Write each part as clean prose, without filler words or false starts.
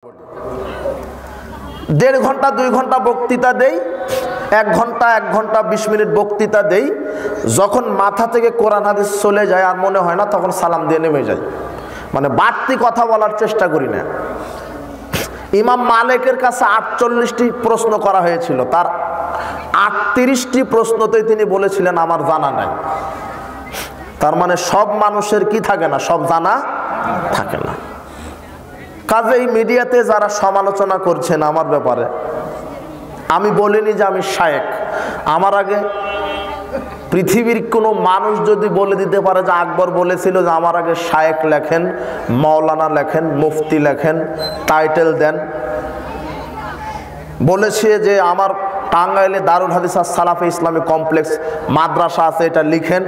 1.5 ঘন্টা 2 ঘন্টা বক্তৃতা দেই, 1 ঘন্টা 20 মিনিট বক্তৃতা দেই, যখন মাথা থেকে কোরআন হাদিস চলে যায় আর মনে হয় না, তখন সালাম দিয়ে নেমে যাই। মানে বাড়তি কথা বলার চেষ্টা করি না। ইমাম মালিকের কাছে 48টি প্রশ্ন করা হয়েছিল, তার 38টি প্রশ্নতেই তিনি বলেছিলেন আমার জানা নাই। তার মানে সব মানুষের কি থাকে না, সব জানা থাকে না। কাজেই মিডিয়াতে যারা সমালোচনা করছেন আমার ব্যাপারে, আমি বলিনি যে আমি শায়েখ। আমার আগে পৃথিবীর কোনো মানুষ যদি বলে দিতে পারে যে আকবর বলেছিল যে আমার আগে শায়েখ লেখেন, মাওলানা লেখেন, মুফতি লেখেন, টাইটেল দেন, বলেছে যে আমার টাঙ্গাইলে দারুল হাদিস আর সালাফে ইসলামী কমপ্লেক্স মাদ্রাসা আছে, এটা লিখেন,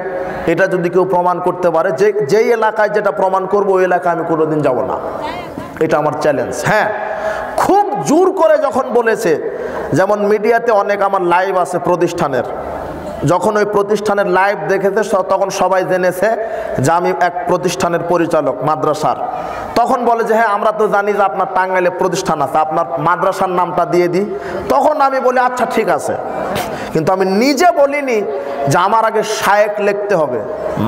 এটা যদি কেউ প্রমাণ করতে পারে, যেই এলাকায় যেটা প্রমাণ করবো ওই এলাকায় আমি কোনোদিন যাব না, এটা আমার চ্যালেঞ্জ। হ্যাঁ, খুব জোর করে যখন বলেছে, যেমন মিডিয়াতে অনেক আমার লাইভ আছে প্রতিষ্ঠানের, যখন ওই প্রতিষ্ঠানের লাইভ দেখেছে তখন সবাই জেনেছে যে আমি এক প্রতিষ্ঠানের পরিচালক মাদ্রাসার। তখন বলে যে হ্যাঁ আমরা তো জানি যে আপনার টাঙ্গাইলে প্রতিষ্ঠান আছে, আপনার মাদ্রাসার নামটা দিয়ে দিই। তখন আমি বলি আচ্ছা ঠিক আছে, কিন্তু আমি নিজে বলিনি যে আমার আগে শায়েখ লিখতে হবে,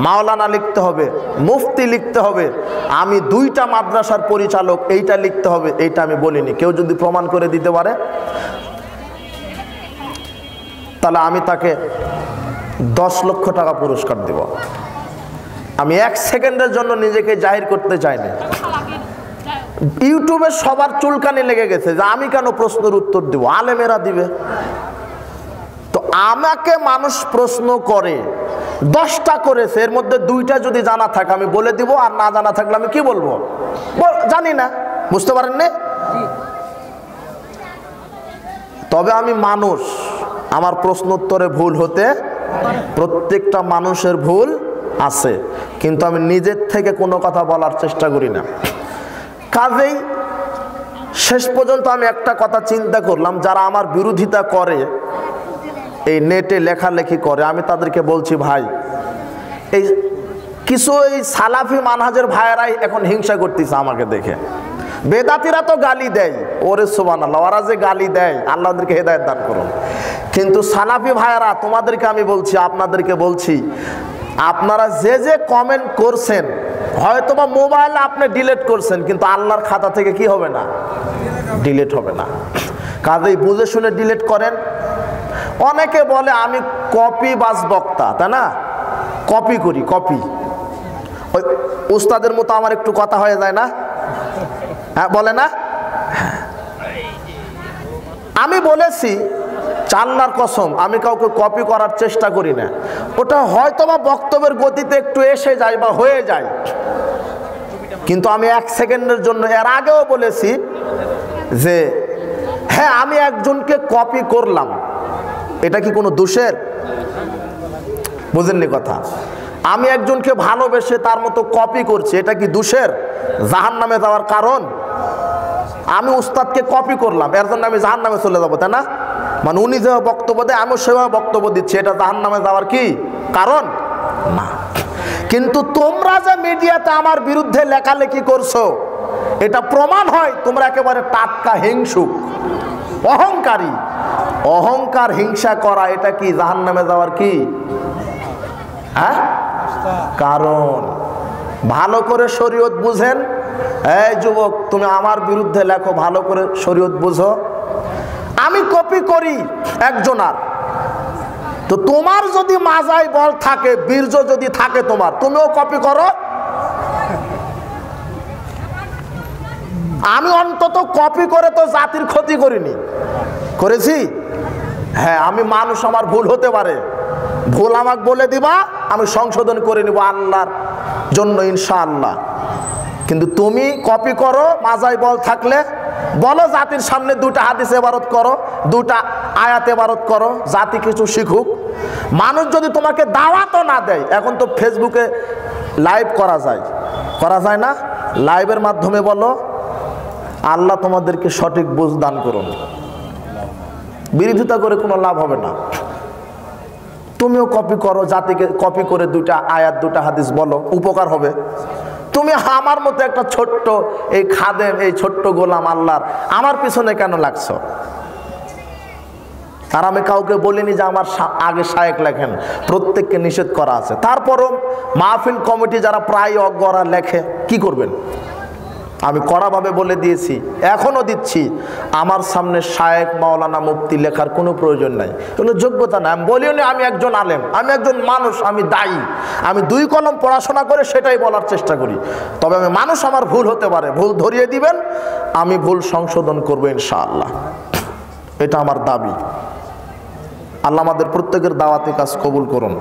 মাওলানা লিখতে হবে, মুফতি লিখতে হবে, আমি 2টা মাদ্রাসার পরিচালক এইটা লিখতে হবে, এইটা আমি বলিনি। কেউ যদি প্রমাণ করে দিতে পারে তাহলে আমি তাকে 10 লক্ষ টাকা পুরস্কার দেব। আমি 1 সেকেন্ডের জন্য নিজেকে জাহির করতে চাইনি। ইউটিউবে সবার চুলকানি লেগে গেছে যে আমি কেন প্রশ্নের উত্তর দেব, আলেমেরা দিবে। তো আমাকে মানুষ প্রশ্ন করে, 10টা করেছে, এর মধ্যে 2টা যদি জানা থাকে আমি বলে দিব, আর না জানা থাকলে আমি কি বলবো, জানি না। বুঝতে পারেন না? তবে আমি মানুষ, আমার প্রশ্ন উত্তরে ভুল হতে, প্রত্যেকটা মানুষের ভুল আছে, কিন্তু আমি নিজের থেকে কোনো কথা বলার চেষ্টা করি না। কাজেই শেষ পর্যন্ত আমি একটা কথা চিন্তা করলাম, যারা আমার বিরোধিতা করে, এই নেটে লেখালেখি করে, আমি তাদেরকে বলছি ভাই, এই কিছু এই সালাফি মানহাজের ভাইয়েরাই এখন হিংসা করতেছে আমাকে দেখে। বেদাতিরা তো গালি দেয়, ওরে সুবহানাল্লাহ, ওরা যে গালি দেয়, আল্লাহ ওদেরকে হেদায়েত দান করুন। কিন্তু সালাফি ভাইয়েরা তোমাদেরকে আমি বলছি, আপনাদেরকে বলছি, আপনারা যে কমেন্ট করছেন হয়তোবা মোবাইলে আপনি ডিলিট করছেন, কিন্তু আল্লাহর খাতা থেকে কি হবে না, ডিলিট হবে না। কাজেই বুঝে শুনে ডিলিট করেন। অনেকে বলে আমি কপি বাজ বক্তা, তাই না, কপি করি, কপি। ওই উস্তাদের মতো আমার একটু কথা হয়ে যায় না, হ্যাঁ বলে না। আমি বলেছি আল্লাহর কসম, আমি কাউকে কপি করার চেষ্টা করি না। ওটা হয়তোবা বক্তব্যের গতিতে একটু এসে যায় বা হয়ে যায়, কিন্তু আমি 1 সেকেন্ডের জন্য, এর আগেও বলেছি যে হ্যাঁ আমি একজনকে কপি করলাম, এটা কি কোনো দোষের? বুঝেননি কথা? আমি একজনকে ভালোবেসে তার মতো কপি করছি, এটা কি দোষের, জাহান্নামে যাওয়ার কারণ? আমি উস্তাদকে কপি করলাম, এর জন্য আমি জাহান্নামে চলে যাবো, তাই না? মানে উনি যেভাবে বক্তব্য দেয় আমিও সেভাবে বক্তব্য দিচ্ছি, এটা জাহান্নামে যাওয়ার কি কারণ? না। কিন্তু তোমরা যে মিডিয়াতে আমার বিরুদ্ধে লেখালেখি করছো, এটা প্রমাণ হয় তোমরা একেবারে টাটকা হিংসুক, অহংকারী। অহংকার, হিংসা করা, এটা কি জাহান্নামে যাওয়ার কি হ্যাঁ কারণ? ভালো করে শরীয়ত বুঝেন। এই যুবক, তুমি আমার বিরুদ্ধে লেখো, ভালো করে শরীয়ত বুঝো। আমি কপি করি একজনার, তো তোমার যদি মাজায় বল থাকে, বীর্য যদি থাকে তোমার, তুমিও কপি করো। আমি অন্তত কপি করে তো জাতির ক্ষতি করিনি, করেছি? হ্যাঁ, আমি মানুষ, আমার ভুল হতে পারে, ভুল আমাকে বলে দিবা, আমি সংশোধন করে নিব আল্লাহর জন্য ইনশাআল্লাহ। কিন্তু তুমি কপি করো, মাজায় বল থাকলে বলো, জাতির সামনে 2টা হাদিস ইবারত করো, 2টা আয়াত ইবারত করো, জাতি কিছু শিখুক। মানুষ যদি তোমাকে দাওয়াতও না দেয়, এখন তো ফেসবুকে লাইভ করা যায় না? লাইভের মাধ্যমে বলো আল্লাহ তোমাদেরকে সঠিক বুঝ দান করুন। বিরোধিতা করে কোনো লাভ হবে না। তুমিও কপি করো, জাতিকে কপি করে 2টা আয়াত 2টা হাদিস বলো, উপকার হবে। তুমি আমার মতো একটা ছোট্ট এই খাদেম, এই ছোট্ট গোলাম আল্লাহর, আমার পিছনে কেন লাগছো? আর আমি কাউকে বলিনি যে আমার আগে শায়েখ লেখেন, প্রত্যেককে নিষেধ করা আছে। তারপরও মাহফিল কমিটি যারা প্রায় অজ্ঞরা লেখে, কি করবেন? আমি কড়াভাবে বলে দিয়েছি, এখনও দিচ্ছি, আমার সামনে শায়েখ, মাওলানা, মুফতি লেখার কোনো প্রয়োজন নাই, এগুলো যোগ্যতা নাই। আমি বলিও না আমি একজন আলেম, আমি একজন মানুষ, আমি দায়ী, আমি 2 কলম পড়াশোনা করে সেটাই বলার চেষ্টা করি। তবে আমি মানুষ, আমার ভুল হতে পারে, ভুল ধরিয়ে দিবেন, আমি ভুল সংশোধন করবো ইনশাআল্লাহ, এটা আমার দাবি। আল্লাহ আমাদের প্রত্যেকের দাওয়াতি কাজ কবুল করুন।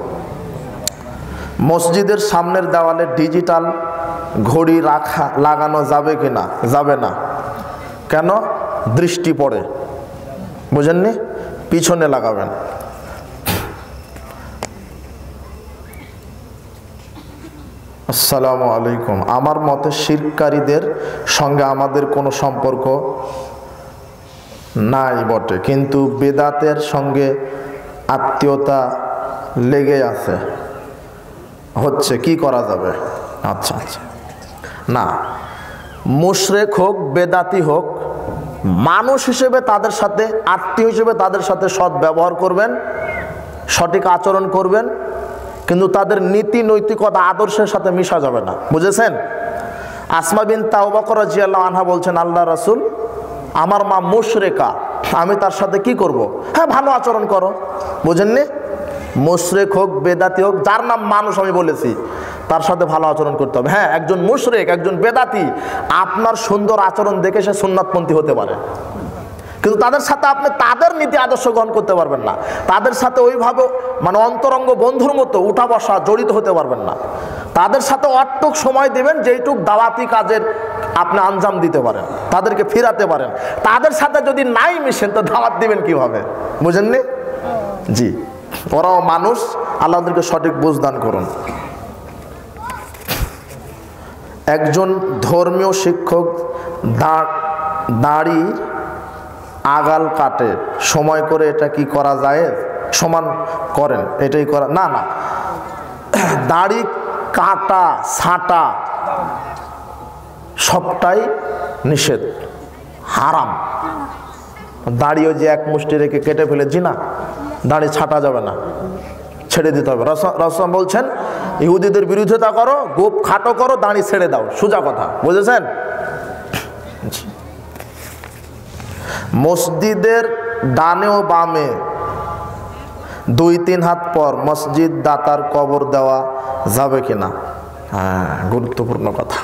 মসজিদের সামনের দেওয়ালে ডিজিটাল ঘড়ি লাগানো যাবে কিনা? যাবে না। কেন? দৃষ্টি পড়ে, বুঝেননি? পিছনে লাগাবেন। আসসালামু আলাইকুম। আমার মতে শিরককারীদের সঙ্গে আমাদের কোনো সম্পর্ক নাই বটে, কিন্তু বেদাতের সঙ্গে আত্মীয়তা লেগে আছে, হচ্ছে, কি করা যাবে? আচ্ছা আচ্ছা, না, মুশরিক হোক বেদাতি হোক, মানুষ হিসেবে তাদের সাথে, আত্মীয় হিসেবে তাদের সাথে সৎ ব্যবহার করবেন, সঠিক আচরণ করবেন, কিন্তু তাদের নীতি নৈতিকতা আদর্শের সাথে মিশা যাবে না, বুঝেছেন? আসমা বিনতে আবু বকর রাদিয়াল্লাহু আনহা বলছেন, আল্লাহ রাসূল, আমার মা মুশরিকা, আমি তার সাথে কি করব? হ্যাঁ, ভালো আচরণ করো, বুঝেননি? মুশরিক হোক বেদাতি হোক, যার নাম মানুষ আমি বলেছি, তার সাথে ভালো আচরণ করতে হবে। হ্যাঁ, একজন মুশরিক, একজন বেদাতি, আপনার সুন্দর আচরণ দেখে সে সুন্নাতপন্থী হতে পারে, কিন্তু তাদের সাথে আপনি তাদের নীতি আদর্শ গ্রহণ করতে পারবেন না, তাদের সাথে ওইভাবে মানে অন্তরঙ্গ বন্ধুর মতো উঠা বসা জড়িত হতে পারবেন না। তাদের সাথে অটুক সময় দেবেন যেইটুক দাওয়াতি কাজের আপনি আঞ্জাম দিতে পারেন, তাদেরকে ফিরাতে পারেন। তাদের সাথে যদি নাই মিশেন তো দাওয়াত দিবেন কিভাবে? বুঝেননি? জি, ওরাও মানুষ, আল্লাহদেরকে সঠিক বুঝ দান করুন। একজন ধর্মীয় শিক্ষক দাড়ি আগাল কাটে সময় করে, এটা কি করা যায়? সমান করেন, এটাই করা না। না, দাড়ি কাটা ছাঁটা সবটাই নিষেধ, হারাম। দাড়িও যে এক মুষ্টি রেখে কেটে ফেলেছি না, দাড়ি ছাঁটা যাবে না, ছেড়ে দিতে হবে। রাসূল বলছেন, ইহুদিদের বিরোধিতা করো, গোপ খাটো করো, দাড়ি ছেড়ে দাও, সোজা কথা, বুঝেছেন? মসজিদের ডানে ও বামে 2-3 হাত পর মসজিদ দাতার কবর দেওয়া যাবে কিনা? হ্যাঁ, গুরুত্বপূর্ণ কথা।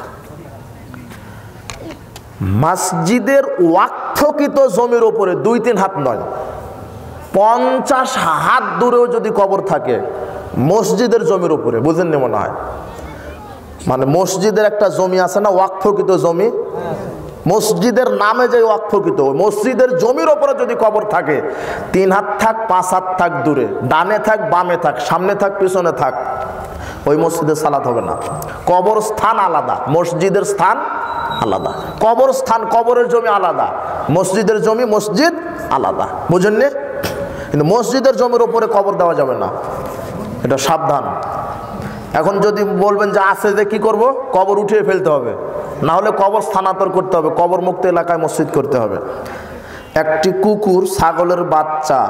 মসজিদের ওয়াকফকৃত জমির উপরে 2-3 হাত নয়, 50 হাত দূরেও যদি কবর থাকে মসজিদের জমির উপরে, বুঝেননি মনে হয়? মানে মসজিদের একটা জমি আছে না, ওয়াকফকৃত জমি, মসজিদের নামে যে ওয়াকফকৃত, মসজিদের জমির ওপরে যদি কবর থাকে, 3 হাত থাক 5 হাত থাক দূরে, ডানে থাক বামে থাক, সামনে থাক পিছনে থাক, ওই মসজিদে সালাত হবে না। কবর স্থান আলাদা, মসজিদের স্থান আলাদা। কবর স্থান, কবরের জমি আলাদা, মসজিদের জমি মসজিদ আলাদা, বুঝেননি? কিন্তু মসজিদের জমির ওপরে কবর দেওয়া যাবে না, এটা সাবধান। এখন যদি বলবেন যে আছে যে কি করব, কবর উঠিয়ে ফেলতে হবে, না হলে কবর স্থানান্তর করতে হবে, কবর মুক্ত এলাকায় মসজিদ করতে হবে। একটি কুকুর ছাগলের বাচ্চা,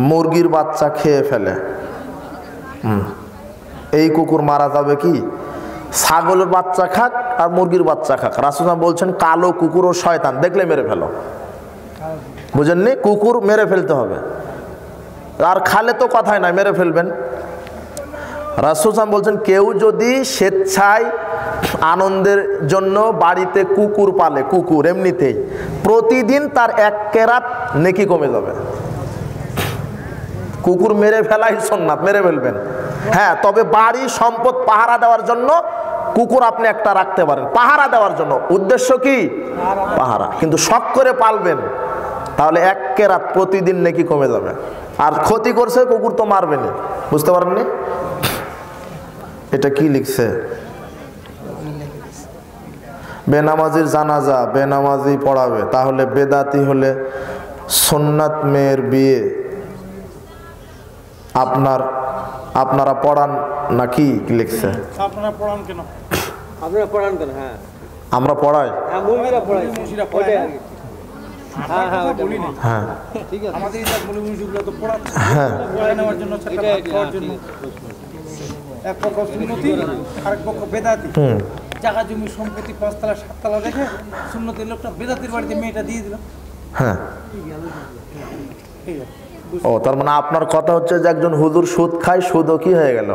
মুরগির বাচ্চা খেয়ে ফেলে, এই কুকুর মারা যাবে কি? ছাগলের বাচ্চা খাক আর মুরগির বাচ্চা খাক, রাসূল বলছেন কালো কুকুর ও শয়তান, দেখলে মেরে ফেলো, বুঝেননি? কুকুর মেরে ফেলতে হবে, আর খালে তো কথাই নাই, মেরে ফেলবেন। রাসূল বলছেন কেউ যদি স্বেচ্ছায় আনন্দের জন্য বাড়িতে কুকুর পালে, কুকুর এমনিতেই, প্রতিদিন তার 1 কেরাত নেকি কমে যাবে। কুকুর মেরে ফেলাই সুন্নাত, মেরে ফেলবেন। হ্যাঁ, তবে বাড়ি সম্পদ পাহারা দেওয়ার জন্য কুকুর আপনি একটা রাখতে পারেন, পাহারা দেওয়ার জন্য, উদ্দেশ্য কি? পাহারা। কিন্তু শখ করে পালবেন, তাহলে 1 কেরাত প্রতিদিন নেকি কমে যাবে। আর ক্ষতি করছে কুকুর তো মারবেনি, বুঝতে পারেননি? এটা কি লিখছে? বেনামাজির জানাজা বেনামাজি পড়াবে, তাহলে বেদাতি হলে সুন্নাত মেয়ের বিয়ে আপনারা পড়ান নাকি? লিখছে আপনারা পড়ান কেন? আপনারা পড়ান কেন? হ্যাঁ আমরা পড়াই। হ্যাঁ মুরগিরা পড়াই, ওইটাই আর কি। হ্যাঁ হ্যাঁ ওইটা বলি না। হ্যাঁ ঠিক আছে, আমাদের এই মুরগি মুরগিগুলো তো পড়াচ্ছে, হ্যাঁ পড়ায় নেওয়ার জন্য এটাই খাওয়ার জন্য। এক পক্ষ সুন্নতি আরেক পক্ষ বেদাতি। জায়গা জমি সম্পত্তি 5 তলা 7 তলা দেখে সুন্নতির লোকটা বেদাতির বাড়িতে মেয়েটা দিয়ে দিল। হ্যাঁ। ঠিক আছে, ও তার মানে আপনার কথা হচ্ছে যে একজন হুজুর সুদ খায়, সুদও কি হয়ে গেল?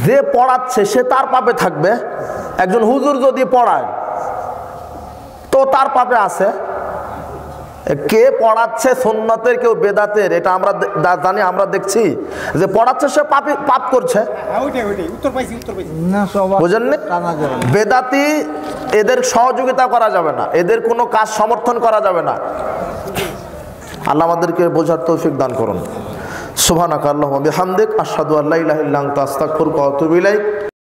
যে পড়াচ্ছে সে তার পাপে থাকবে। একজন হুজুর যদি পড়ায় তো তার পাপে আছে। কে পড়াচ্ছে সুন্নতের কেউ বেদাতের, এটা আমরা জানি, আমরা দেখছি যে পড়াচ্ছে সে পাপ করছে। ওইটাই উত্তর পাইছি বুঝেননি? বেদাতি এদের সহযোগিতা করা যাবে না, এদের কোনো কাজ সমর্থন করা যাবে না। আল্লাহ আমাদেরকে বোঝার তৌফিক দান করুন। সুবহানাকা আল্লাহুম্মা বিহামদিক আশহাদু আল্লা ইলাহা ইল্লা আনতা আস্তাগফিরুকা ওয়া আতুবু ইলাইক।